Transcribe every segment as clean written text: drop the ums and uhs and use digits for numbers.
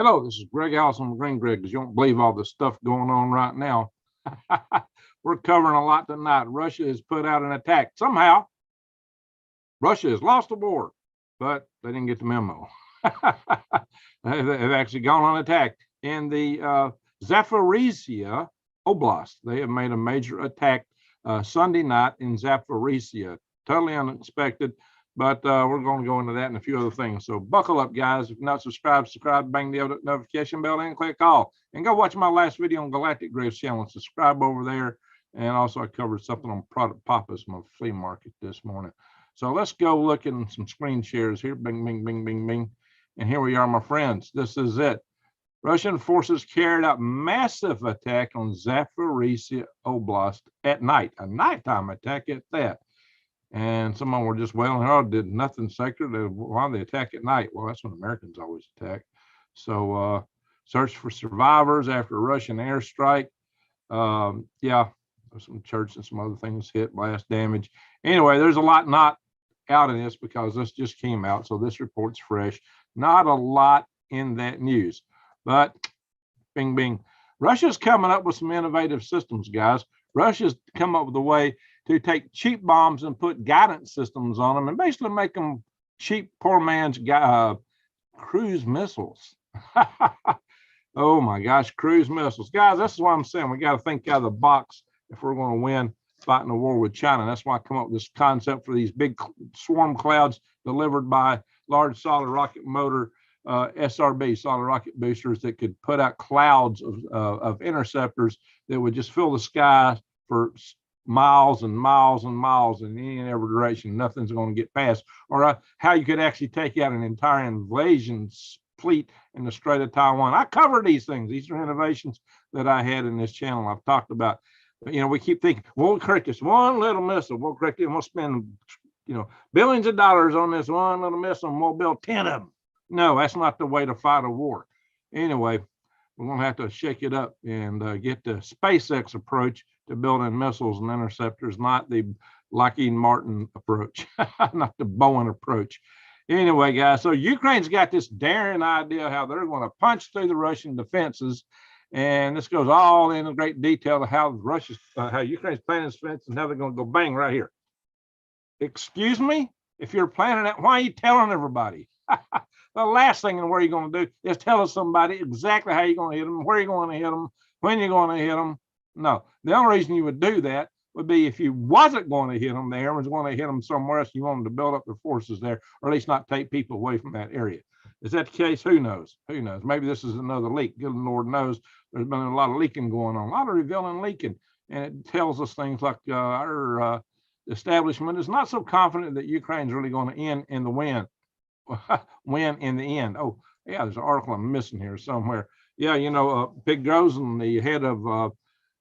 Hello, this is Greg Allison, Green Greg, because you don't believe all the stuff going on right now. We're covering a lot tonight. Russia has put out an attack. Somehow, Russia has lost the war, but they didn't get the memo. They've actually gone on attack. In the Zaporizhia Oblast, they have made a major attack Sunday night in Zaporizhia. Totally unexpected. But we're going to go into that and a few other things. So buckle up, guys. If you're not subscribed, bang the notification bell and click all. And go watch my last video on Galactic Graves channel and subscribe over there. And also I covered something on product papas from a flea market this morning. So let's go look at some screen shares here. Bing, bing, bing, bing, bing. And here we are, my friends. This is it. Russian forces carried out massive attack on Zaporizhia Oblast at night. A nighttime attack at that. And some of them were just wailing, oh, did nothing sacred. Why they attack at night? Well, that's when Americans always attack. So search for survivors after a Russian airstrike. Yeah, some church and some other things hit, blast damage. Anyway, there's a lot not out in this because this just came out. So this report's fresh. Not a lot in that news. But bing, bing. Russia's coming up with some innovative systems, guys. Russia's come up with a way to take cheap bombs and put guidance systems on them and basically make them cheap, poor man's cruise missiles. Oh my gosh, cruise missiles. Guys, this is what I'm saying. We got to think out of the box if we're going to win fighting a war with China. That's why I come up with this concept for these big swarm clouds delivered by large solid rocket motor SRB, solid rocket boosters, that could put out clouds of interceptors that would just fill the sky for miles and miles and miles in any and every direction. Nothing's going to get past. Or how you could actually take out an entire invasion fleet in the Strait of Taiwan. I cover these things. These are innovations that I had in this channel. I've talked about. You know, we keep thinking, we'll correct this one little missile. We'll correct it and we'll spend, billions of dollars on this one little missile and we'll build 10 of them. No, that's not the way to fight a war. Anyway, we're going to have to shake it up and get the SpaceX approach to building missiles and interceptors, not the Lockheed Martin approach, not the Boeing approach. Anyway, guys, so Ukraine's got this daring idea how they're going to punch through the Russian defenses. And this goes all in great detail to how how Ukraine's planning this defense and how they're going to go bang right here. Excuse me? If you're planning that, why are you telling everybody? The last thing and where you're going to do is tell somebody exactly how you're going to hit them, where you're going to hit them, when you're going to hit them. No, the only reason you would do that would be if you wasn't going to hit them there, was going to hit them somewhere else. You want them to build up their forces there, or at least not take people away from that area. Is that the case? Who knows? Who knows? Maybe this is another leak. Good Lord knows there's been a lot of leaking going on, a lot of revealing leaking. And it tells us things like our establishment is not so confident that Ukraine's really going to end in the win. Win in the end. Oh, yeah, there's an article I'm missing here somewhere. Yeah, Prigozhin, the head of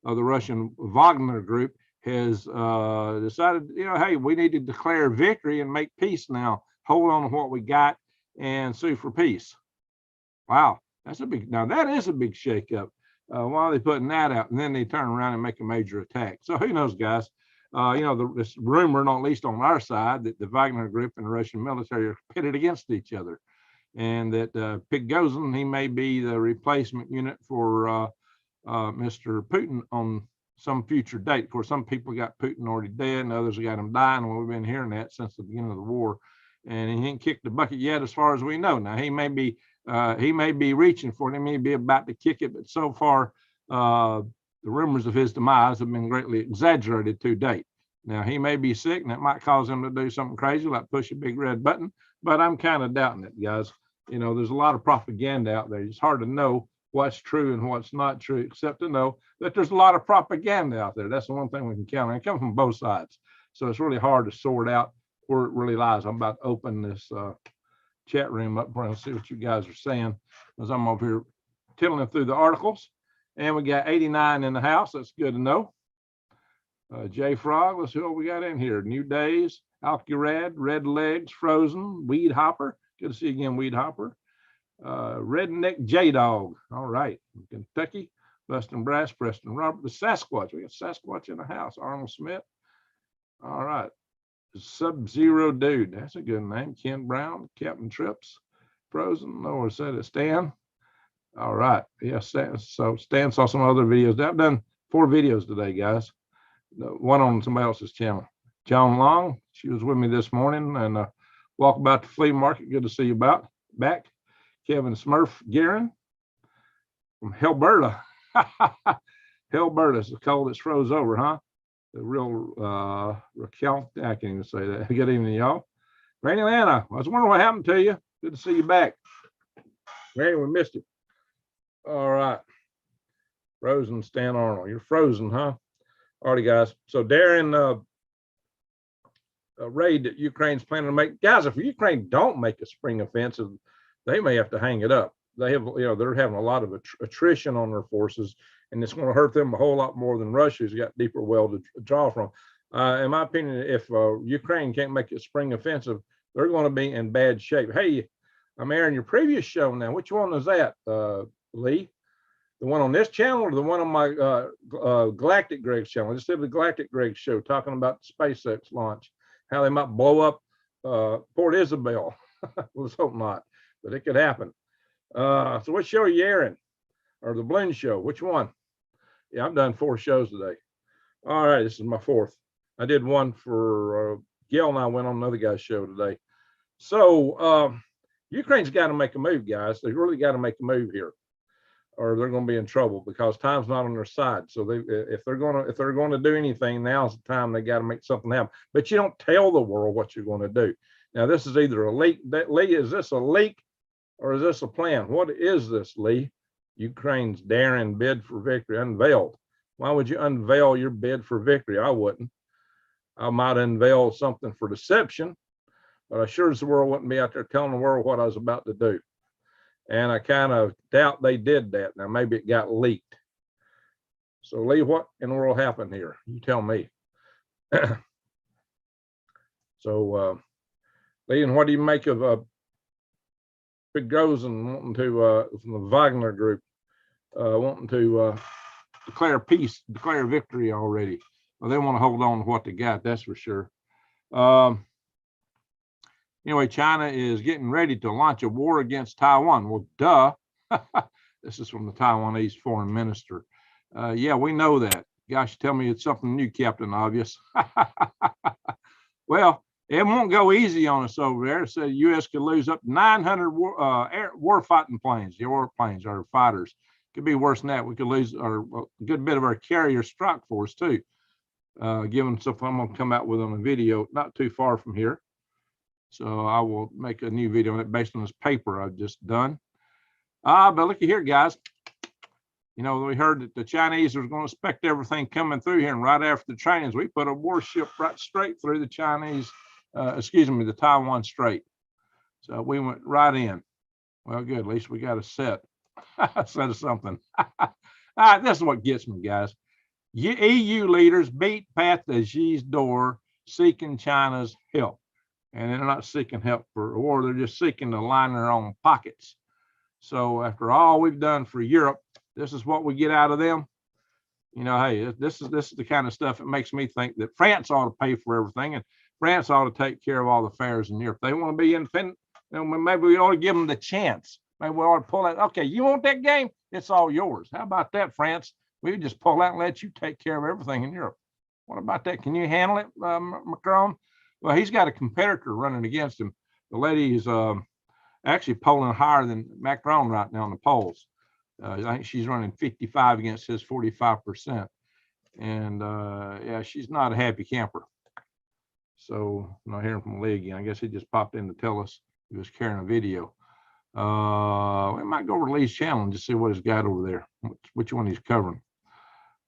the Russian Wagner group, has decided, hey, we need to declare victory and make peace now. Hold on to what we got and sue for peace. Wow, that is a big shakeup. Why are they putting that out? And then they turn around and make a major attack. So who knows, guys? This rumor, not least on our side, that the Wagner group and the Russian military are pitted against each other, and that Prigozhin, he may be the replacement unit for Mr. Putin on some future date. Of course, some people got Putin already dead, and others got him dying. And we've been hearing that since the beginning of the war, and he ain't kicked the bucket yet, as far as we know. Now he may be reaching for it. He may be about to kick it, but so far, the rumors of his demise have been greatly exaggerated to date. Now, he may be sick, and that might cause him to do something crazy, like push a big red button, but I'm kind of doubting it, guys. There's a lot of propaganda out there. It's hard to know what's true and what's not true, except to know that there's a lot of propaganda out there. That's the one thing we can count on. It comes from both sides. So it's really hard to sort out where it really lies. I'm about to open this chat room up and see what you guys are saying as I'm over here tilling through the articles. And we got 89 in the house. That's good to know. J Frog, let's see what we got in here. New Days, Alcurad, Red Legs, Frozen, Weed Hopper. Good to see you again, Weed Hopper. Redneck J Dog. All right. Kentucky, Bustin' Brass, Preston Robert, the Sasquatch. We got Sasquatch in the house. Arnold Smith. All right. Sub-Zero Dude. That's a good name. Ken Brown, Captain Trips, Frozen. No, I said it. Stan. All right. Yes. So Stan saw some other videos. I've done 4 videos today, guys. One on somebody else's channel. John Long, she was with me this morning, and walk about the flea market. Good to see you back. Kevin Smurf Guerin from Alberta. Alberta is the cold that's froze over, huh? The real Raquel. I can't even say that. Good evening, y'all. Granny Lana, I was wondering what happened to you. Good to see you back. Granny, we missed you. All right. Frozen Stan Arnold. You're frozen, huh? Alrighty, guys. So Darren raid that Ukraine's planning to make. Guys, if Ukraine don't make a spring offensive, they may have to hang it up. They have, they're having a lot of attrition on their forces, and it's going to hurt them a whole lot more than Russia's got deeper well to draw from. In my opinion, if Ukraine can't make a spring offensive, they're going to be in bad shape. Hey, I'm airing your previous show now. Which one is that, Lee? The one on this channel or the one on my Galactic Greg channel? I just did the Galactic Greg show talking about the SpaceX launch, how they might blow up Port Isabel. Let's hope not, but it could happen. So what show are you airing? Or the Balloon Show? Which one? Yeah, I've done 4 shows today. All right, this is my 4th. I did one for Gail, and I went on another guy's show today. So Ukraine's got to make a move, guys. They really got to make a move here, or they're going to be in trouble because time's not on their side. So if they're going to do anything, now's the time. They got to make something happen. But you don't tell the world what you're going to do. Now this is either a leak. Lee, is this a leak or is this a plan? What is this, Lee? Ukraine's daring bid for victory unveiled. Why would you unveil your bid for victory? I wouldn't. I might unveil something for deception, but I sure as the world wouldn't be out there telling the world what I was about to do. And I kind of doubt they did that. Now, maybe it got leaked. So, Lee, what in the world happened here? You tell me. So, Lee, and what do you make of Prigozhin wanting to, from the Wagner group, wanting to declare peace, declare victory already? Well, they want to hold on to what they got, that's for sure. Anyway, China is getting ready to launch a war against Taiwan. Well, duh. This is from the Taiwanese foreign minister. Yeah, we know that. Gosh, tell me it's something new, Captain Obvious. Well, it won't go easy on us over there. So the U.S. could lose up to 900 war fighting planes, warplanes or fighters. Could be worse than that. We could lose a good bit of our carrier strike force too. Given stuff I'm going to come out with on a video not too far from here. So I will make a new video on it based on this paper I've just done. But looky here, guys. You know, we heard that the Chinese are going to inspect everything coming through here, and right after the trainings, we put a warship right straight through the Chinese, the Taiwan Strait. So we went right in. Well, good. At least we got a set of something. All right, this is what gets me, guys. EU leaders beat Pat Xi's door seeking China's help. And they're not seeking help for a war. They're just seeking to line their own pockets. So after all we've done for Europe, this is what we get out of them. You know, hey, this is the kind of stuff that makes me think that France ought to pay for everything, and France ought to take care of all the affairs in Europe. They want to be independent. You know, maybe we ought to give them the chance. Maybe we ought to pull out. Okay, you want that game? It's all yours. How about that, France? We would just pull out and let you take care of everything in Europe. What about that? Can you handle it, Macron? Well, he's got a competitor running against him. The lady is actually polling higher than Macron right now in the polls. I think she's running 55 against his 45%. And yeah, she's not a happy camper. So I'm not hearing from Lee again. I guess he just popped in to tell us he was carrying a video. We might go over to Lee's channel and just see what he's got over there, which one he's covering.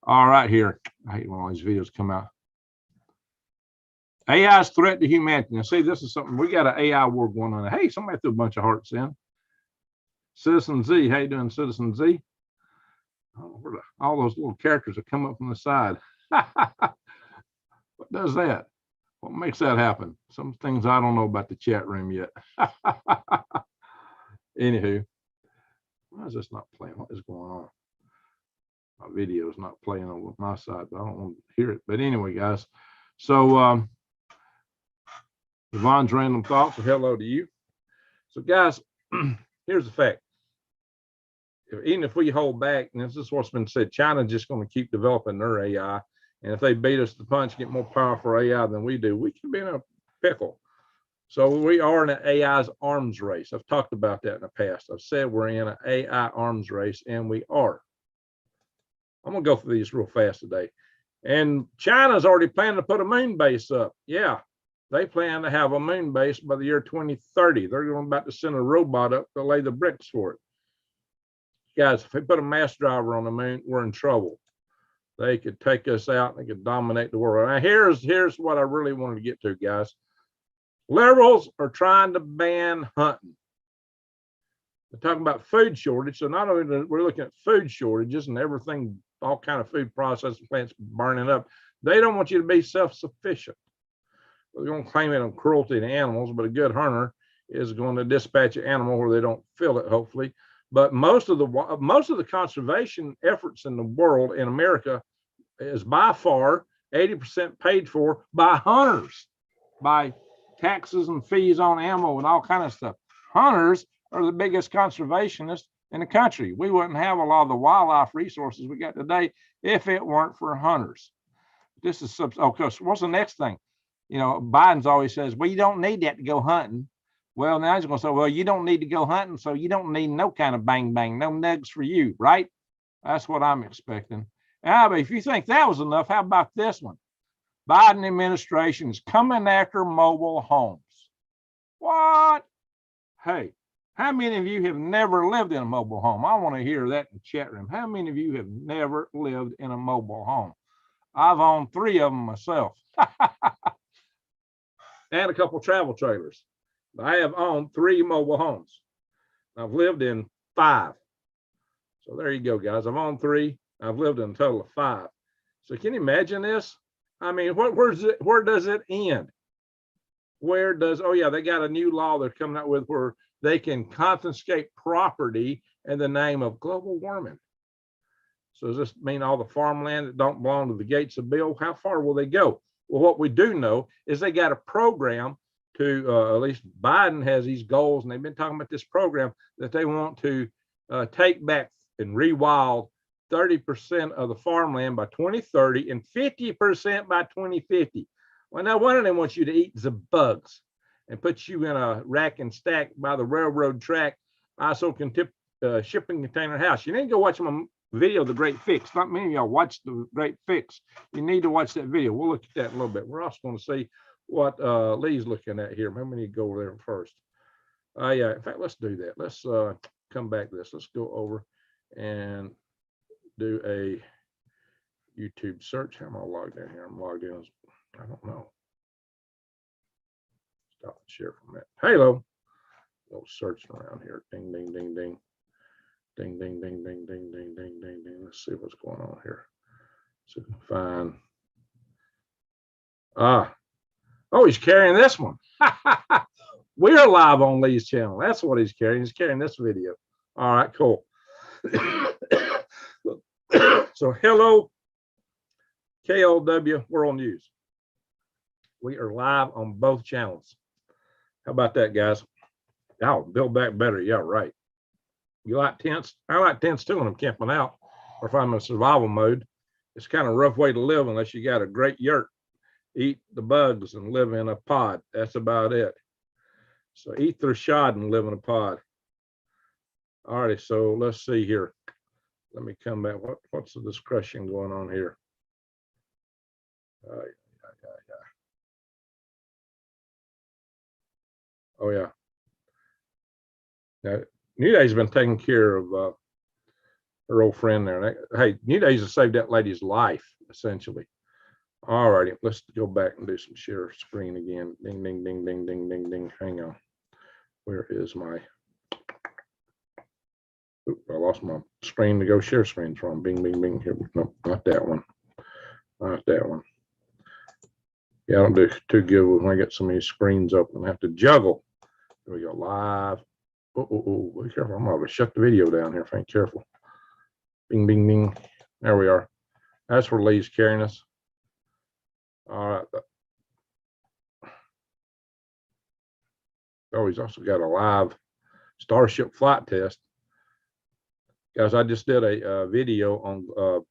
All right, here. I hate when all these videos come out. AI's threat to humanity. Now, see, this is something, we got an AI war going on. Hey, somebody threw a bunch of hearts in. Citizen Z, how you doing, Citizen Z? Oh, all those little characters that come up from the side. What does that? What makes that happen? Some things I don't know about the chat room yet. Anywho, why is this not playing? What is going on? My video is not playing on my side, but I don't want to hear it. But anyway, guys, so Yvonne's random thoughts, so hello to you. So guys, here's the fact. even if we hold back, and this is what's been said, China's just going to keep developing their AI. And if they beat us to the punch, get more powerful AI than we do, we can be in a pickle. So we are in an AI's arms race. I've talked about that in the past. I've said we're in an AI arms race, and we are. I'm going to go through these real fast today. And China's already planning to put a moon base up. Yeah, they plan to have a moon base by the year 2030. They're going about to send a robot up to lay the bricks for it. Guys, if they put a mass driver on the moon, we're in trouble. They could take us out. They could dominate the world. Now, here's what I really wanted to get to, guys. Liberals are trying to ban hunting. They're talking about food shortage. So not only we're looking at food shortages and everything, all kind of food processing plants burning up, they don't want you to be self-sufficient. They're going to claim it on cruelty to animals, but a good hunter is going to dispatch an animal where they don't feel it, hopefully. But most of the conservation efforts in the world, in America, is by far 80% paid for by hunters, by taxes and fees on ammo and all kind of stuff. Hunters are the biggest conservationists in the country. We wouldn't have a lot of the wildlife resources we got today if it weren't for hunters. This is okay. So what's the next thing? You know, Biden's always says, well, you don't need that to go hunting. Well, now he's going to say, well, you don't need to go hunting, so you don't need no kind of bang bang, no nugs for you, right? That's what I'm expecting. But if you think that was enough, how about this one? Biden administration is coming after mobile homes. What? Hey, how many of you have never lived in a mobile home? I want to hear that in the chat room. How many of you have never lived in a mobile home? I've owned 3 of them myself. And a couple travel trailers. I have owned 3 mobile homes. I've lived in 5. So there you go, guys. I've owned 3. I've lived in a total of 5. So can you imagine this? I mean, where does it end? Oh yeah, they got a new law they're coming out with where they can confiscate property in the name of global warming. So does this mean all the farmland that don't belong to the Gates of Bill? How far will they go? Well, what we do know is they got a program to, at least Biden has these goals, and they've been talking about this program that they want to take back and rewild 30% of the farmland by 2030 and 50% by 2050. Well, now one of them wants you to eat the bugs and put you in a rack and stack by the railroad track, shipping container house. You need to go watch my video, The Great Fix. Not many of y'all watch The Great Fix. You need to watch that video. We'll look at that in a little bit. We're also going to see what Lee's looking at here. Maybe we need to go over there first. Yeah, in fact, let's do that. Let's come back to this. Let's go over and do a YouTube search. How am I logged in here? I'm logged in. I don't know. Stop and share from that. Hello. Go searching around here. Ding, ding, ding, ding. Ding, ding, ding, ding, ding, ding, ding, ding, ding. Let's see what's going on here. So we can find. Oh, he's carrying this one. We're live on Lee's channel. That's what he's carrying. He's carrying this video. All right, cool. So hello, KLW World News. We are live on both channels. How about that, guys? Oh, build back better. Yeah, right. You like tents? I like tents too when I'm camping out or if I'm in survival mode. It's kind of a rough way to live unless you got a great yurt. Eat the bugs and live in a pod. That's about it. So eat their shod and live in a pod. All right, so let's see here. Let me come back. What's the discussion going on here? Oh yeah. Now, New Day's been taking care of her old friend there. Hey, New Day's has saved that lady's life, essentially. All righty, let's go back and do some share screen again. Ding, ding, ding, ding, ding, ding, ding. Hang on. Where is my? Oops, I lost my screen to go share screen from. Bing, bing, bing. Here, no, not that one. Not that one. Yeah, I don't do too good when I get so many screens open. I have to juggle. There we go. Live. Oh, be careful. I'm going to shut the video down here if I ain't careful. Bing, bing, bing. There we are. That's where Lee's carrying us. All right. Oh, he's also got a live Starship flight test. Guys, I just did a video on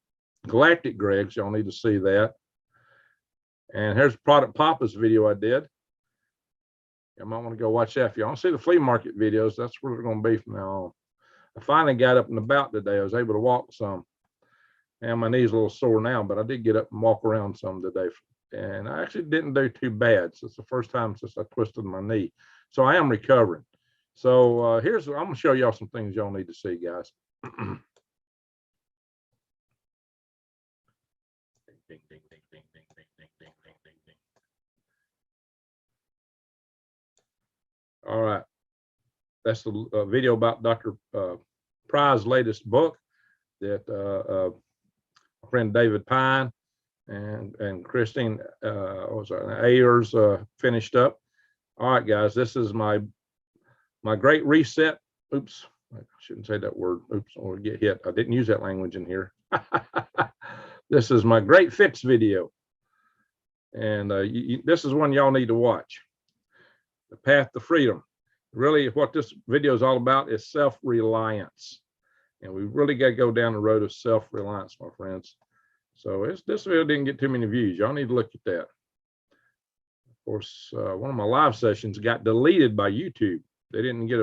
galactic Gregs. Y'all need to see that. And here's Product Papa's video I did. You might want to go watch that. If you want to see the flea market videos, that's where they're going to be from now on. I finally got up and about today. I was able to walk some. And my knee's a little sore now, but I did get up and walk around some today. And I actually didn't do too bad. So it's the first time since I twisted my knee. So I am recovering. So I'm going to show y'all some things y'all need to see, guys. All right. That's the video about Dr. Pry's latest book that my friend David Pine and Christine Ayers finished up. All right, guys, this is my great reset. Oops, I shouldn't say that word. Oops, I'll get hit. I didn't use that language in here. This is my great fix video. And this is one y'all need to watch. The Path to Freedom. Really, what this video is all about is self-reliance. And we really got to go down the road of self-reliance, my friends. So this video didn't get too many views. Y'all need to look at that. Of course, one of my live sessions got deleted by YouTube. They didn't get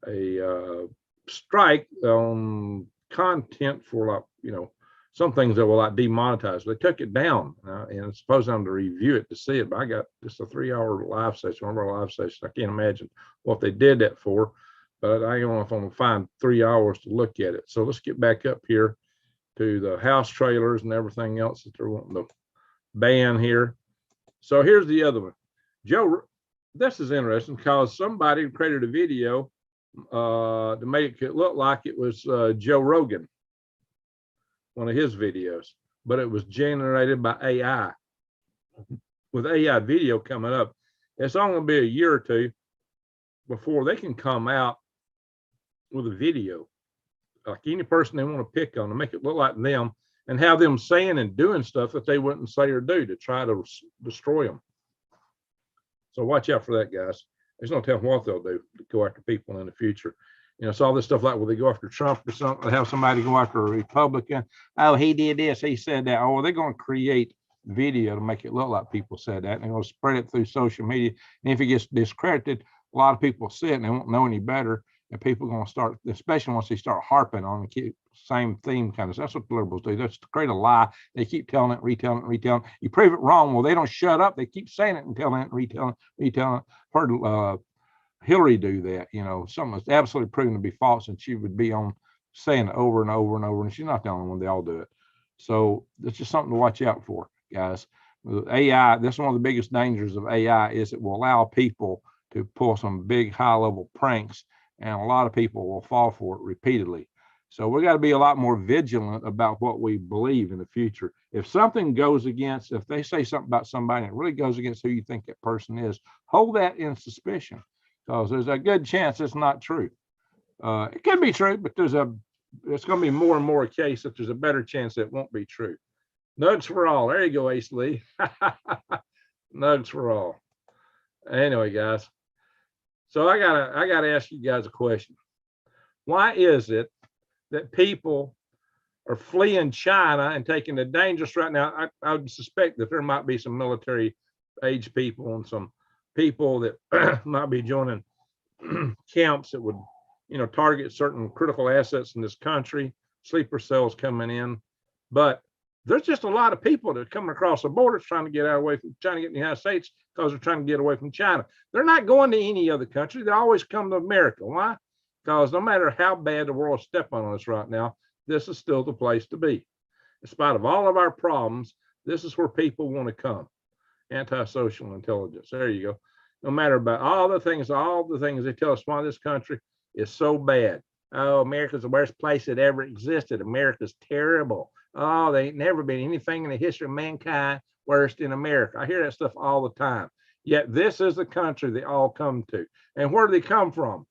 a strike on content for, like, you know, some things that were like demonetized. They took it down, and it's supposed I'm to review it to see it. But I got just a 3-hour live session, one of our live sessions. I can't imagine what they did that for, but I don't know if I'm gonna find 3 hours to look at it. So let's get back up here to the house trailers and everything else that they're wanting to ban here. So here's the other one. Joe, this is interesting because somebody created a video to make it look like it was Joe Rogan, one of his videos, but it was generated by AI. With AI video coming up, it's only going to be a year or two before they can come out with a video, like any person they want to pick on, to make it look like them and have them saying and doing stuff that they wouldn't say or do to try to destroy them. So watch out for that, guys. There's no telling what they'll do to go after people in the future. You know, it's all this stuff like when they go after Trump or something, have somebody go after a Republican. Oh, he did this, he said that. Oh, they're going to create video to make it look like people said that, and they're going to spread it through social media. And if it gets discredited, a lot of people see it and they won't know any better. And people are going to start, especially once they start harping on the same theme kind of. That's what the liberals do. That's to create a lie. They keep telling it, retelling it, retelling it. You prove it wrong. Well, they don't shut up. They keep saying it and telling it, retelling it, retelling it. Heard Hillary do that, you know, something that's absolutely proven to be false, and she would be on saying it over and over and over, and she's not the only one. They all do it. So it's just something to watch out for, guys. With AI, that's one of the biggest dangers of AI, is it will allow people to pull some big high-level pranks, and a lot of people will fall for it repeatedly. So we got to be a lot more vigilant about what we believe in the future. If something goes against, if they say something about somebody and it really goes against who you think that person is, hold that in suspicion, because there's a good chance it's not true. It can be true, but it's going to be more and more a case that there's a better chance that it won't be true. Nugs for all. There you go, Ace Lee. Nugs for all. Anyway, guys. So I gotta ask you guys a question. Why is it that people are fleeing China and taking the dangerous right now? I would suspect that there might be some military age people and some people that might be joining camps that would, you know, target certain critical assets in this country, sleeper cells coming in. But there's just a lot of people that are coming across the borders trying to get away from China, get in the United States, because they're trying to get away from China. They're not going to any other country. They always come to America. Why? Because no matter how bad the world is stepping on us right now, this is still the place to be. In spite of all of our problems, this is where people want to come. Antisocial intelligence. There you go. No matter about all the things they tell us why this country is so bad. Oh, America's the worst place that ever existed. America's terrible. Oh, there ain't never been anything in the history of mankind worse than America. I hear that stuff all the time. Yet this is the country they all come to. And where do they come from?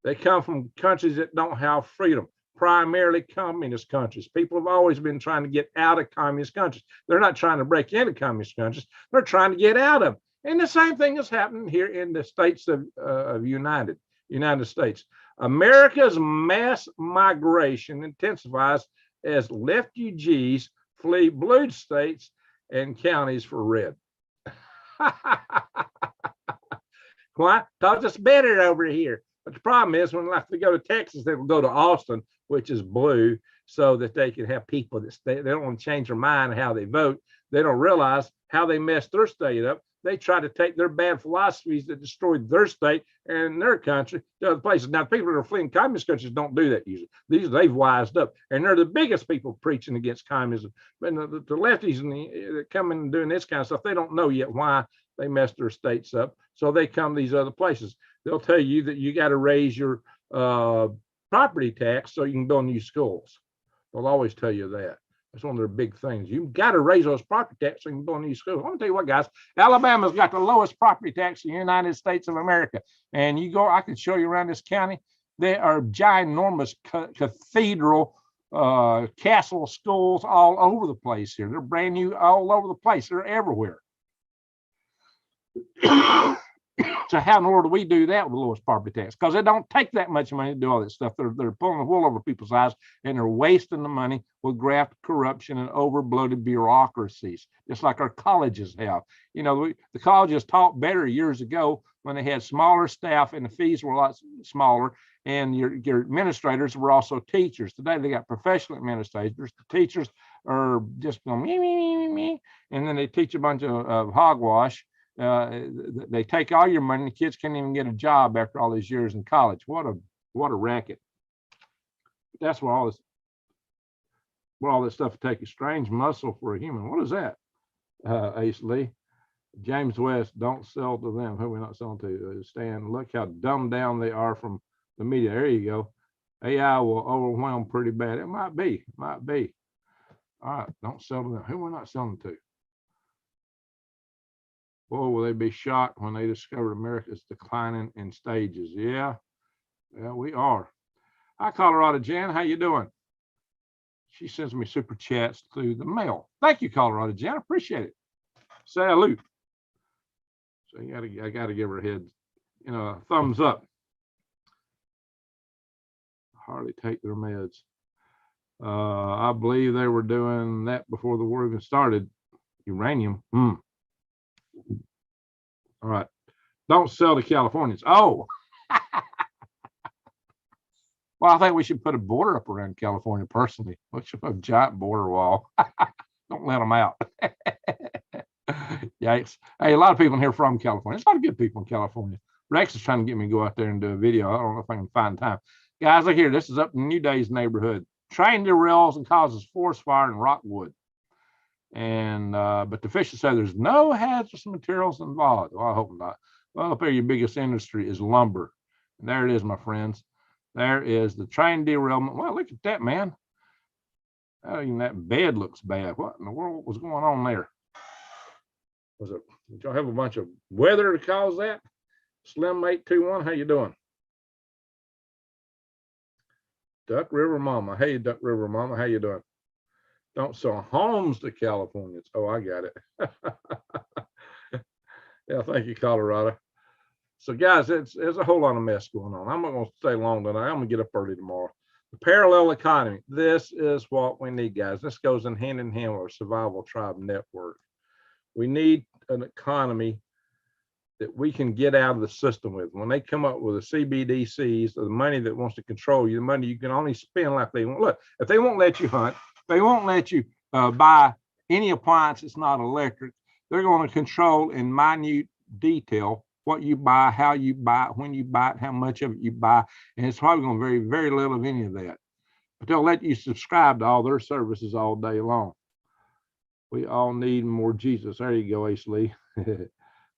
They come from countries that don't have freedom, primarily communist countries. People have always been trying to get out of communist countries. They're not trying to break into communist countries. They're trying to get out of them. And the same thing is happening here in the states of United United States. America's mass migration intensifies as refugees flee blue states and counties for red. Why? Because it's better over here. But the problem is when like they go to Texas, they will go to Austin, which is blue, so that they can have people that they don't want to change their mind how they vote. They don't realize how they messed their state up. They try to take their bad philosophies that destroyed their state and their country to other places. Now, people that are fleeing communist countries don't do that usually. They've wised up, and they're the biggest people preaching against communism. But the lefties that come in and doing this kind of stuff, they don't know yet why they messed their states up. So they come to these other places. They'll tell you that you got to raise your property tax so you can build new schools. They'll always tell you that. That's one of their big things. You've got to raise those property taxes so you can build new schools. I'm going to tell you what, guys, Alabama's got the lowest property tax in the United States of America. And you go, I can show you around this county. There are ginormous cathedral, castle schools all over the place here. They're brand new all over the place. They're everywhere. So how in the world do we do that with the lowest property tax? Because it don't take that much money to do all this stuff. They're pulling the wool over people's eyes, and they're wasting the money with graft, corruption, and over-bloated bureaucracies, just like our colleges have. You know, the colleges taught better years ago when they had smaller staff and the fees were a lot smaller, and your administrators were also teachers. Today they got professional administrators. The teachers are just going me, me, me, me, me, and then they teach a bunch of hogwash. They take all your money. The kids can't even get a job after all these years in college. What a racket! That's where all this stuff take a strange muscle for a human. What is that? Ace Lee, James West, don't sell to them. Who are we not selling to? Stan, look how dumbed down they are from the media. There you go. AI will overwhelm pretty bad. It might be. All right, don't sell to them. Who are we not selling to? Boy, will they be shocked when they discover America's declining in stages. Yeah, we are. Hi, Colorado Jan. How you doing? She sends me super chats through the mail. Thank you, Colorado Jan. Appreciate it. Salute. So I got to give her a head, a thumbs up. Hardly take their meds. I believe they were doing that before the war even started. Uranium. All right. Don't sell to Californians. Oh. Well, I think we should put a border up around California personally. We should put a giant border wall. Don't let them out. Yikes. Hey, a lot of people in here from California. There's a lot of good people in California. Rex is trying to get me to go out there and do a video. I don't know if I can find time. Guys, look here. This is up in New Day's neighborhood. Train derails and causes forest fire in Rockwood. And but the officials say there's no hazardous materials involved. Well, I hope not. Well, up there, your biggest industry is lumber. And there it is, my friends. There is the train derailment. Well, look at that, man. Even that bed looks bad. What in the world was going on there? Did y'all have a bunch of weather to cause that? Slim 821, how you doing? Duck River Mama. Hey, Duck River Mama, how you doing? Don't sell homes to Californians. Oh, I got it. Yeah, thank you, Colorado. So, guys, there's a whole lot of mess going on. I'm not going to stay long tonight. I'm going to get up early tomorrow. The parallel economy. This is what we need, guys. This goes in hand with our survival tribe network. We need an economy that we can get out of the system with. When they come up with the CBDCs, the money that wants to control you, the money you can only spend like they want. Look, if they won't let you hunt, they won't let you buy any appliance that's not electric. They're going to control in minute detail what you buy, how you buy it, when you buy it, how much of it you buy. And it's probably going to vary very little of any of that. But they'll let you subscribe to all their services all day long. We all need more Jesus. There you go, Ace Lee.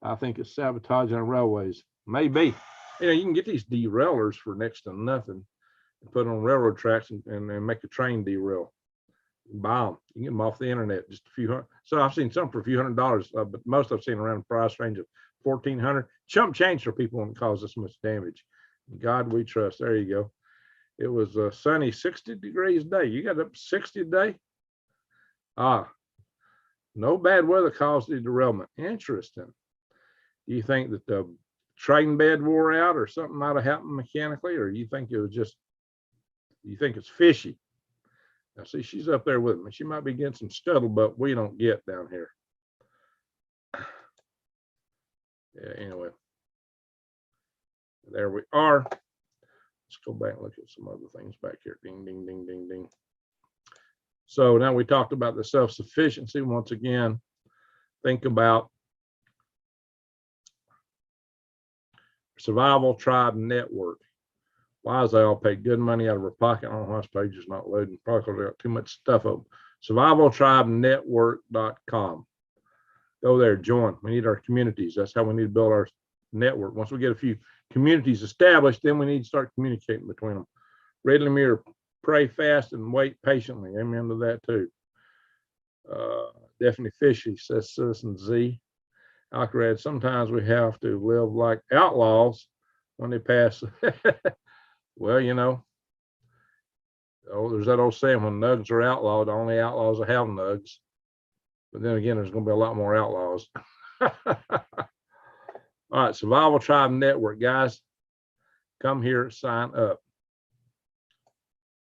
I think it's sabotaging our railways. Maybe. You can get these derailers for next to nothing and put on railroad tracks and make a train derail. Buy them. You can get them off the internet, just a few hundred. So I've seen some for a few $100s, but most I've seen around the price range of $1,400. Chump change for people when it causes this much damage. God we trust. There you go. It was a sunny 60 degrees day. You got up 60 today? No bad weather caused the derailment. Interesting. Do you think that the train bed wore out or something might have happened mechanically, or you think it was just, you think it's fishy? Now see, she's up there with me. She might be getting some scuttlebutt we don't get down here. Yeah, anyway. There we are. Let's go back and look at some other things back here. Ding, ding, ding, ding, ding. So now we talked about the self-sufficiency. Once again, think about survival tribe network. Why is they all paid good money out of our pocket? I don't know why this page is not loading. Probably because they got too much stuff up. Survivaltribenetwork.com. Go there, join. We need our communities. That's how we need to build our network. Once we get a few communities established, then we need to start communicating between them. Read the mirror, pray fast, and wait patiently. Amen to that too. Definitely fishy, says Citizen Z. Alcrad, sometimes we have to live like outlaws when they pass. Well, you know, there's that old saying, when nugs are outlawed, the only outlaws that have nugs. But then again, there's going to be a lot more outlaws. All right, Survival Tribe Network, guys. Come here, sign up.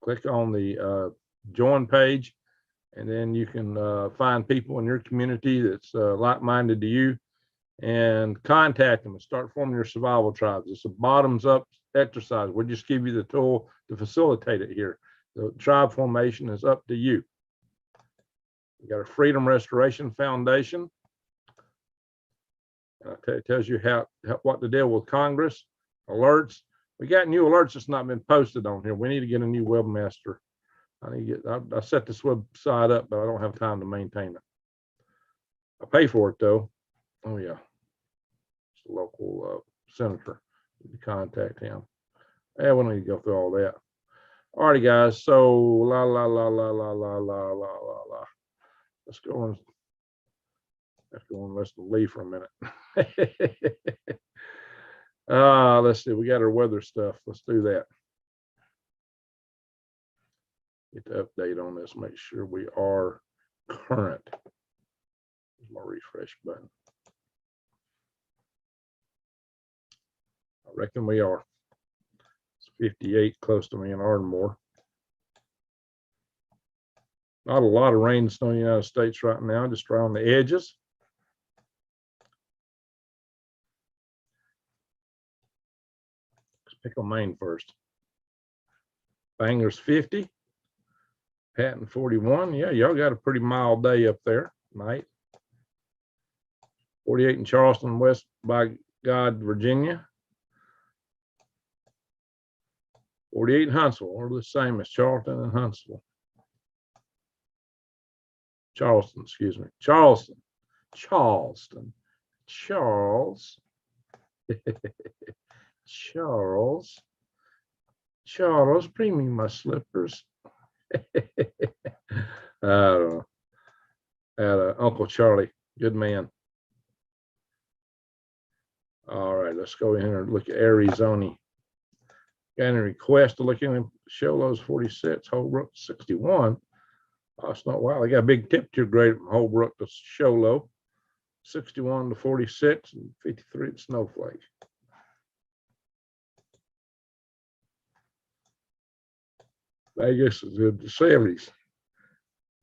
Click on the join page, and then you can find people in your community that's like-minded to you, and contact them and start forming your survival tribes. It's a bottoms-up exercise. We'll just give you the tool to facilitate it here. The tribe formation is up to you. We got a Freedom Restoration Foundation. It tells you what to deal with Congress, alerts. We got new alerts that's not been posted on here. We need to get a new webmaster. I set this website up, but I don't have time to maintain it. I pay for it though. Oh yeah, it's a local senator. You can contact him. Yeah, we don't need to go through all that. All righty, guys. So la. Let's go and listen to Lee for a minute. Let's see. We got our weather stuff. Let's do that. Get the update on this. Make sure we are current. Here's my refresh button. I reckon we are. It's 58 close to me in Ardmore. Not a lot of rain and snow in the United States right now, just around the edges. Let's pick on Maine first. Bangor's 50. Patton 41. Yeah, y'all got a pretty mild day up there, night. 48 in Charleston, West by God, Virginia. 48 in Huntsville, or the same as Charleston and Huntsville. Charleston, excuse me. Charles. Charles. Charles, bring me my slippers. Uncle Charlie, good man. All right, let's go in here and look at Arizona. Got any request to look in Show Lows 46, Holbrook 61. Oh, it's not wild. They got a big temperature grade from Holbrook to Show Low, 61 to 46 and 53 at Snowflake. Vegas is in the 70s.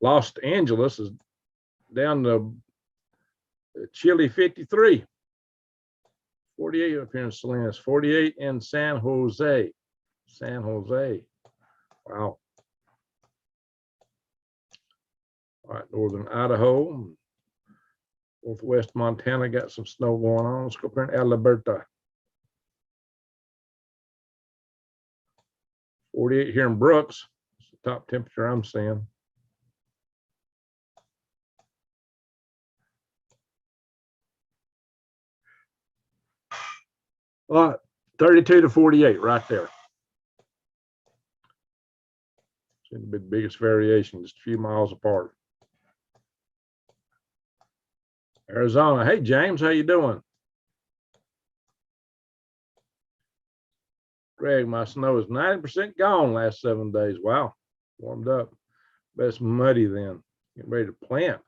Los Angeles is down to chilly 53. 48 up here in Salinas, 48 in San Jose. San Jose. Wow. All right, northern Idaho, northwest Montana got some snow going on. Let's go up here in Alberta. 48 here in Brooks. It's the top temperature I'm seeing. All right, 32 to 48 right there. It's the biggest variation, just a few miles apart. Arizona. Hey, James, how you doing? Greg, my snow is 90% gone last 7 days. Wow, warmed up. Bet it's muddy then. Getting ready to plant.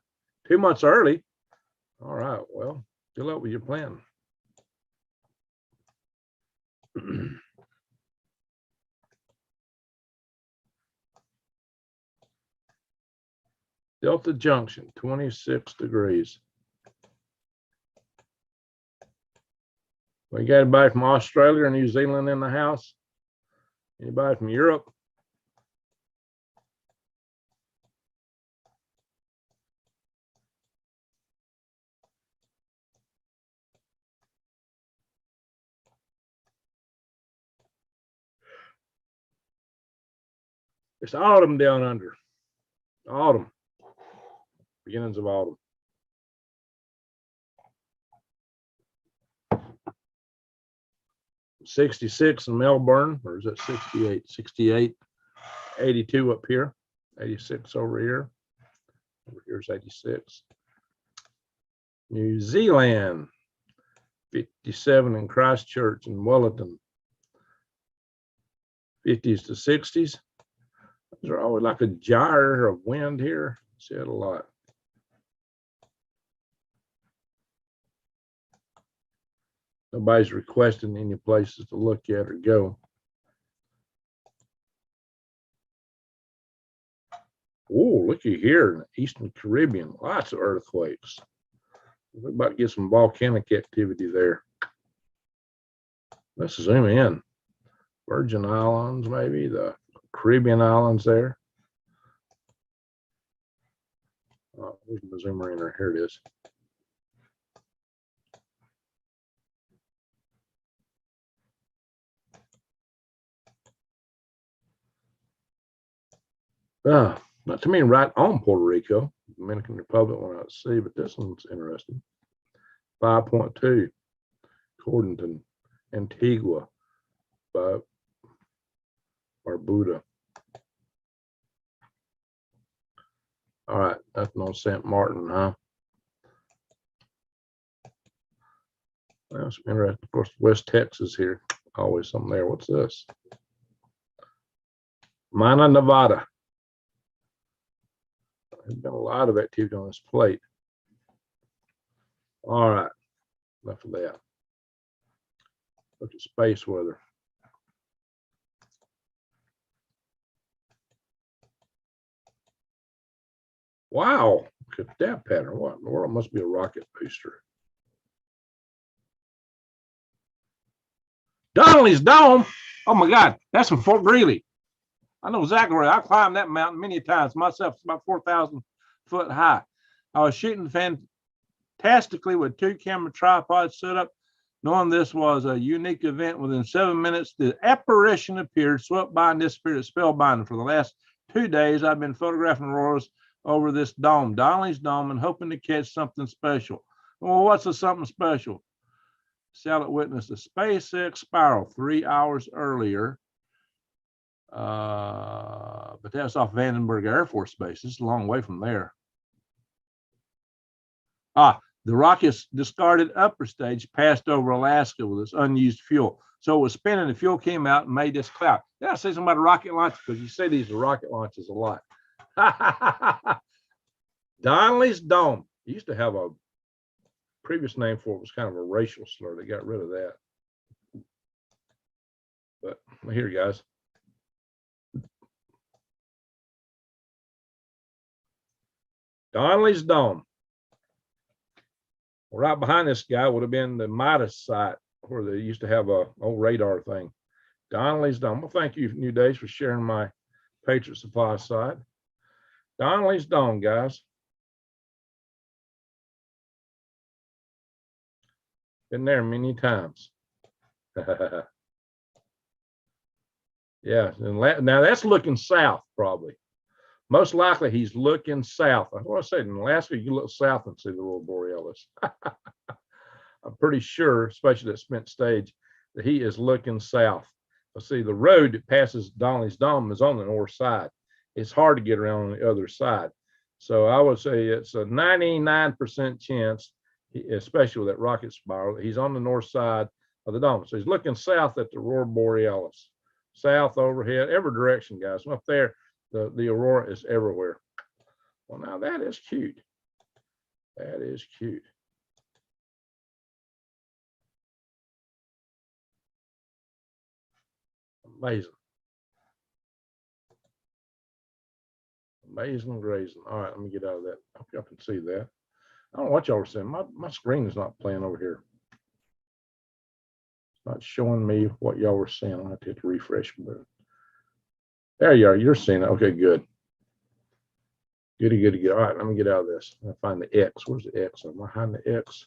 2 months early. All right, well, good luck with your planting. Delta Junction, 26 degrees. We got anybody from Australia or New Zealand in the house? Anybody from Europe? It's autumn down under. Autumn. Beginnings of autumn. '66 in Melbourne, or is it 68? 68. 82 up here. 86 over here. Over here's 86. New Zealand. 57 in Christchurch and Wellington. 50s to 60s. There's always like a gyre of wind here. See it a lot. Nobody's requesting any places to look at or go. Oh, looky here in the Eastern Caribbean, lots of earthquakes. We're about to get some volcanic activity there. Let's zoom in. Virgin Islands, maybe the Caribbean islands there. Where's the zoomer in there? Here it is. Not to me right on Puerto Rico, Dominican Republic went out to sea, but this one's interesting. 5.2, according to Antigua, Barbuda. All right, nothing on St. Martin, huh? That's interesting. Of course, West Texas here, always something there. What's this? Mina, Nevada. There's been a lot of activity on this plate. All right, enough of that. Look at space weather. Wow, look at that pattern. What in the world? Must be a rocket booster. Donnellys Dome. Oh my God, that's from Fort Greely. I know exactly where I climbed that mountain many times myself. It's about 4,000 foot high. I was shooting fantastically with 2 camera tripods set up. Knowing this was a unique event, within 7 minutes, the apparition appeared, swept by and disappeared. It's spellbinding. For the last 2 days, I've been photographing auroras over this dome, Donnellys Dome, and hoping to catch something special. Well, what's a something special? Satellite witnessed a SpaceX spiral 3 hours earlier. But that's off Vandenberg Air Force Base. It's a long way from there. The rocket's discarded upper stage passed over Alaska with its unused fuel. So it was spinning, the fuel came out and made this cloud. Did I say something about a rocket launch? Because you say these are rocket launches a lot. Donnellys Dome. It used to have a previous name for it, was kind of a racial slur. They got rid of that. But here, guys. Donnellys Dome. Right behind this guy would have been the Midas site where they used to have a old radar thing. Donnellys Dome. Well, thank you, New Days, for sharing my Patriot Supply site. Donnellys Dome, guys. Been there many times. Yeah, now that's looking south, probably. Most likely he's looking south. I want to say in Alaska, you look south and see the Aurora Borealis. I'm pretty sure, especially that spent stage, that he is looking south. Let's see, the road that passes Donnellys Dome is on the north side. It's hard to get around on the other side. So I would say it's a 99% chance, especially with that rocket spiral, he's on the north side of the dome. So he's looking south at the Aurora Borealis. South, overhead, every direction, guys. From up there, the aurora is everywhere. Well, now that is cute. That is cute. Amazing. Amazing grazing. All right, let me get out of that. I hope y'all can see that. I don't know what y'all are saying. My screen is not playing over here. It's not showing me what y'all were saying. I'll have to hit the refresh button. There you are. You're seeing it. Okay, good. Goody, goody, good. All right, let me get out of this. I'll find the X. Where's the X? Am I behind the X?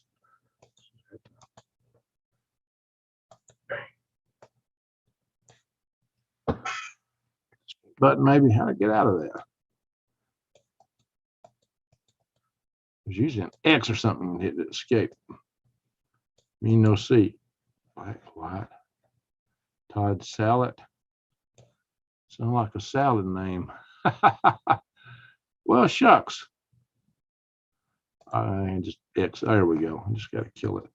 Button maybe. How to get out of that? There's usually an X or something and hit the escape. Mean no C. Black, white. Todd Salad. Sound like a salad name. Well, shucks. I just X. There we go. I just got to kill it.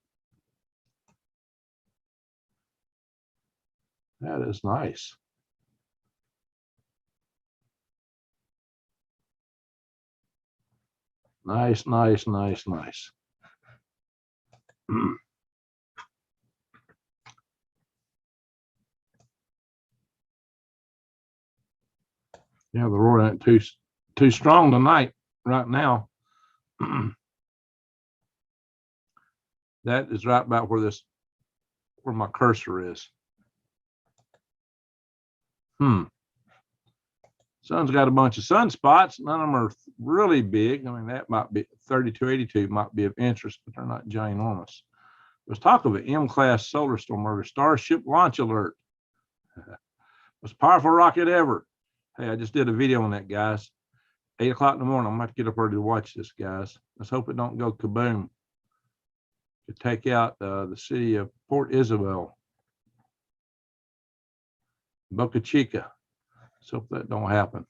That is nice. Nice, nice, nice, nice. Yeah, the roar ain't too strong tonight, right now. That is right about where my cursor is. Sun's got a bunch of sunspots. None of them are really big. I mean, that might be 3282 might be of interest, but they're not ginormous. There's talk of an M-class solar storm or a Starship launch alert. Most powerful rocket ever. Hey, I just did a video on that, guys. 8 o'clock in the morning. I'm going to get up early to watch this, guys. Let's hope it don't go kaboom. To take out the city of Port Isabel, Boca Chica. Let's hope that don't happen.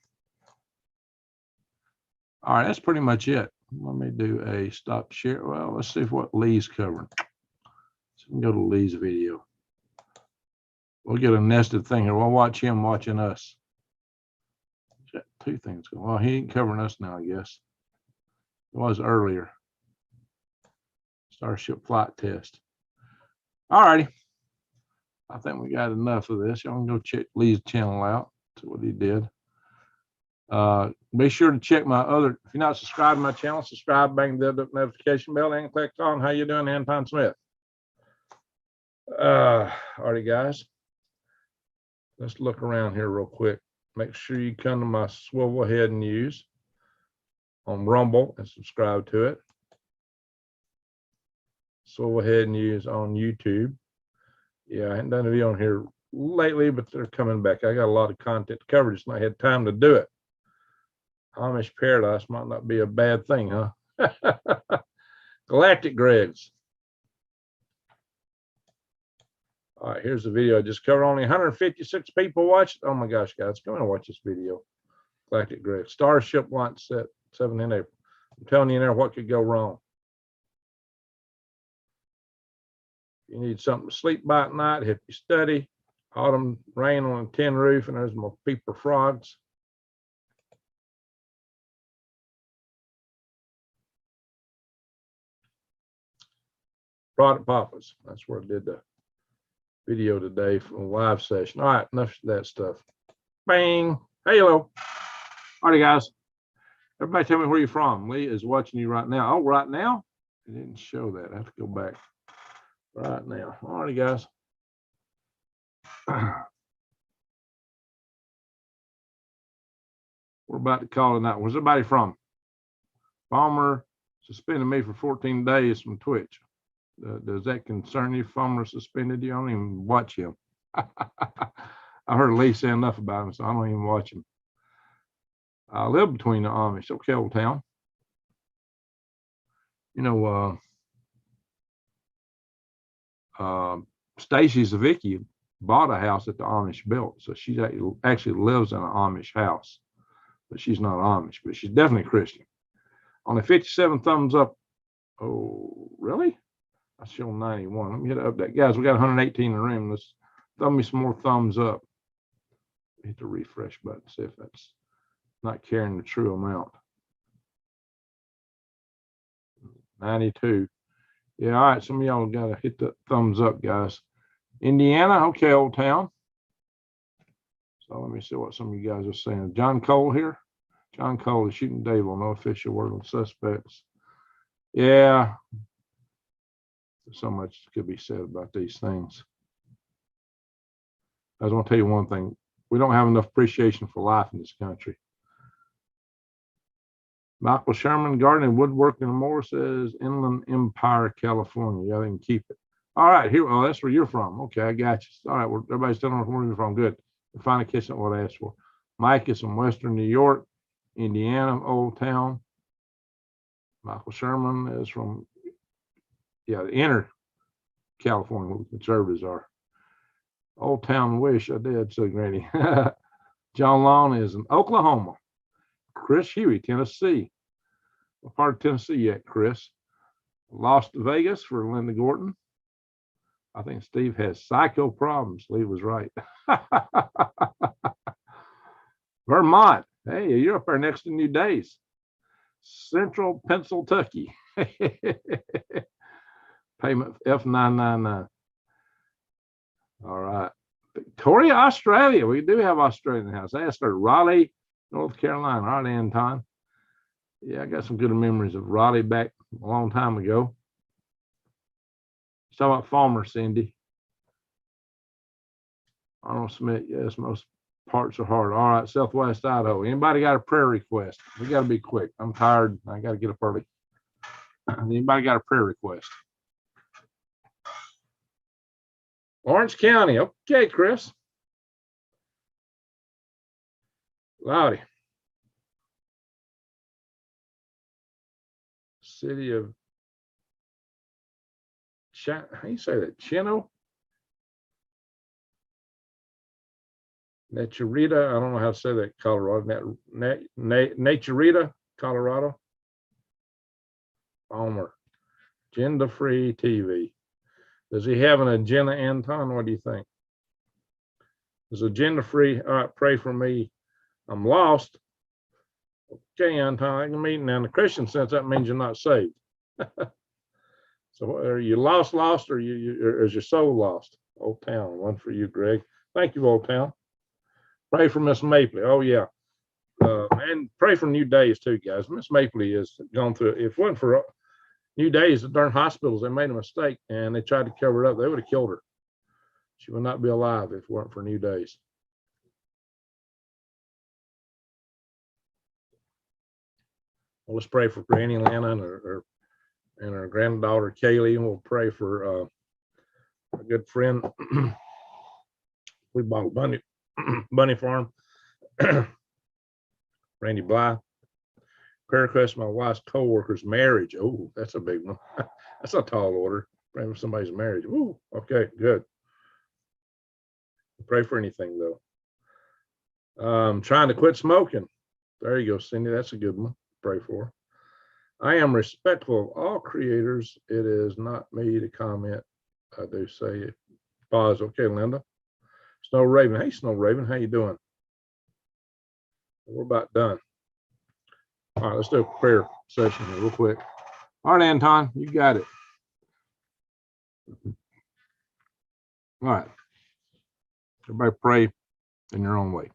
All right, that's pretty much it. Let me do a stop share. Well, let's see what Lee's covering. So we can go to Lee's video. We'll get a nested thing here. We'll watch him watching us. Got two things going. Well, he ain't covering us now, I guess. It was earlier. Starship flight test. All righty. I think we got enough of this. Y'all can go check Lee's channel out. See what he did. Be sure to check my other. If you're not subscribed to my channel, subscribe, bang the notification bell, and click on How You Doing, Anton Smith. All right, guys. Let's look around here real quick. Make sure you come to my Swivelhead News on Rumble and subscribe to it. Swivelhead News on YouTube. Yeah, I haven't done a video on here lately, but they're coming back. I got a lot of content to cover, just not had time to do it. Amish Paradise might not be a bad thing, huh? Galactic Gregs. All right, here's the video I just covered. Only 156 people watched. Oh my gosh, guys, come and watch this video. Galactic Gregs. Starship launch set 17 April. I'm telling you there what could go wrong. You need something to sleep by at night, if you study. Autumn rain on a tin roof, and there's my peeper frogs. Product Papas. That's where I did the video today from a live session. All right, enough of that stuff. Bang. Hello. All right, guys. Everybody tell me where you're from. Lee is watching you right now. Oh, right now? It didn't show that. I have to go back. Right now. All right, guys. We're about to call it night. Where's everybody from? Palmer suspended me for 14 days from Twitch. Does that concern you? Palmer suspended you? I don't even watch him. I heard Lee say enough about him, so I don't even watch him. I live between the Amish. Okay, old town. You know, Stacy Zavicki bought a house that the Amish built, so she actually lives in an Amish house, but she's not Amish, but she's definitely Christian. Only 57 thumbs up. Oh, really? I show 91. Let me hit up that. Guys, we got 118 in the room. Let's thumb me some more thumbs up. Hit the refresh button, see if that's not carrying the true amount. 92. Yeah, all right. Some of y'all got to hit the thumbs up, guys. Indiana, okay, old town. So let me see what some of you guys are saying. John Cole here. John Cole is shooting Dave on no official word on suspects. Yeah. So much could be said about these things. I was going to tell you one thing. We don't have enough appreciation for life in this country. Michael Sherman, Gardening, Woodworking, and more says Inland Empire, California. Yeah, they can keep it. All right, here. Oh, that's where you're from. Okay, I got you. All right, everybody's telling us where you're from. Good. We're finally catching what I asked for. Mike is from Western New York, Indiana, Old Town. Michael Sherman is from, the inner California, where the conservatives are. Old Town wish I did, so Granny. John Long is in Oklahoma. Chris Huey, Tennessee. What part of Tennessee yet, Chris? Las Vegas for Linda Gorton. I think Steve has psycho problems. Steve was right. Vermont. Hey, you're up there next to New Days. Central Pennsylvania. Payment F999. All right. Victoria, Australia. We do have Australian house. I asked her Raleigh, North Carolina. All right, Anton. Yeah, I got some good memories of Raleigh back a long time ago. Talk about Farmer, Cindy. Arnold Smith, yes, most parts are hard. All right, Southwest Idaho. Anybody got a prayer request? We got to be quick. I'm tired. I got to get up early. Anybody got a prayer request? Orange County. Okay, Chris. Loudy. City of how do you say that? Chino? Naturita. I don't know how to say that. Colorado. Naturita, Colorado. Palmer. Agenda free TV. Does he have an agenda, Anton? What do you think? Is agenda free? All right, pray for me. I'm lost. Okay, Anton, I can mean now in the Christian sense, that means you're not saved. So are you lost, or or is your soul lost? Old Town, one for you, Greg. Thank you, Old Town. Pray for Miss Mapley. Oh, yeah. And pray for New Days, too, guys. Miss Mapley has gone through, if it wasn't for New Days, the darn hospitals, they made a mistake and they tried to cover it up. They would have killed her. She would not be alive if it weren't for New Days. Well, let's pray for Granny Lana and her granddaughter Kaylee, and we'll pray for a good friend. We bought a bunny farm. Randy Bly. Prayer request, my wife's co-worker's marriage. Oh, that's a big one. That's a tall order. Pray for somebody's marriage. Ooh, okay, good. Pray for anything though. Trying to quit smoking. There you go, Cindy. That's a good one. Pray for. I am respectful of all creators. It is not me to comment. I do say it. Pause. Okay, Linda. Snow Raven. Hey, Snow Raven. How you doing? We're about done. All right, let's do a prayer session here real quick. All right, Anton, you got it. All right. Everybody pray in your own way.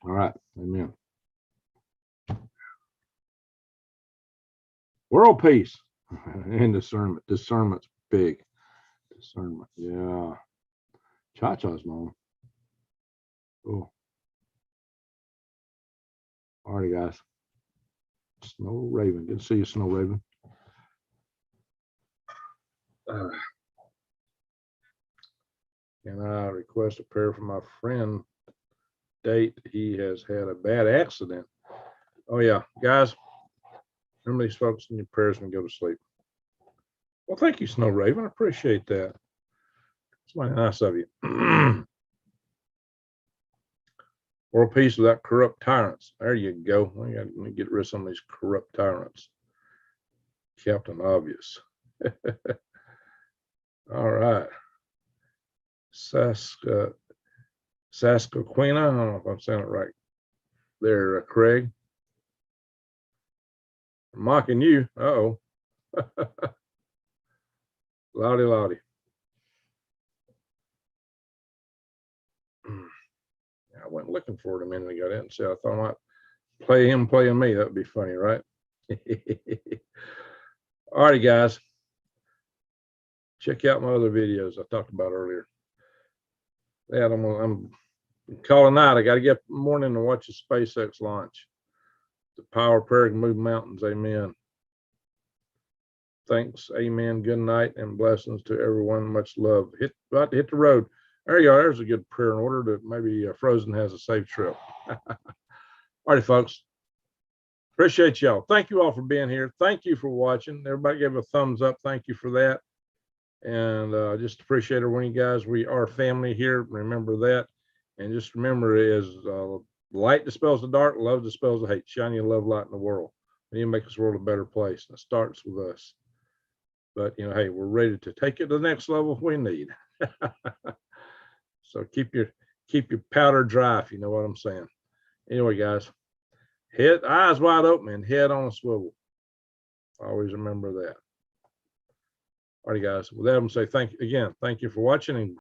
All right. Amen. World peace and discernment. Discernment's big. Discernment. Yeah. Cha-cha's mom. Oh. All right, guys. Snow Raven. Good to see you, Snow Raven. Can I request a prayer for my friend? Date, he has had a bad accident. Oh, yeah. Guys, remember these folks in your prayers when you go to sleep. Well, thank you, Snow Raven. I appreciate that. It's mighty nice of you. World peace without corrupt tyrants. There you go. Let me get rid of some of these corrupt tyrants. Captain Obvious. All right. Saskatchewan. I don't know if I'm saying it right. There, Craig. I'm mocking you. Uh-oh. Lottie, lottie. I went looking for it a minute ago. I didn't see. I thought I might play him playing me. That would be funny, right? All righty, guys. Check out my other videos I talked about earlier. Yeah, I'm calling night. I got to get up in the morning and watch the SpaceX launch. The power prayer can move mountains. Amen. Thanks. Amen. Good night and blessings to everyone. Much love. About to hit the road. There you go. There's a good prayer in order that maybe Frozen has a safe trip. All righty, folks. Appreciate y'all. Thank you all for being here. Thank you for watching. Everybody give a thumbs up. Thank you for that. And just appreciate everyone, you guys. We are family here. Remember that. And just remember, is light dispels the dark, love dispels the hate. Shine your love light in the world. We need to make this world a better place. And it starts with us. But, you know, hey, we're ready to take it to the next level if we need. So keep your powder dry, if you know what I'm saying. Anyway, guys, eyes wide open and head on a swivel. Always remember that. All right, guys. With that, I'm going to say thank you for watching, and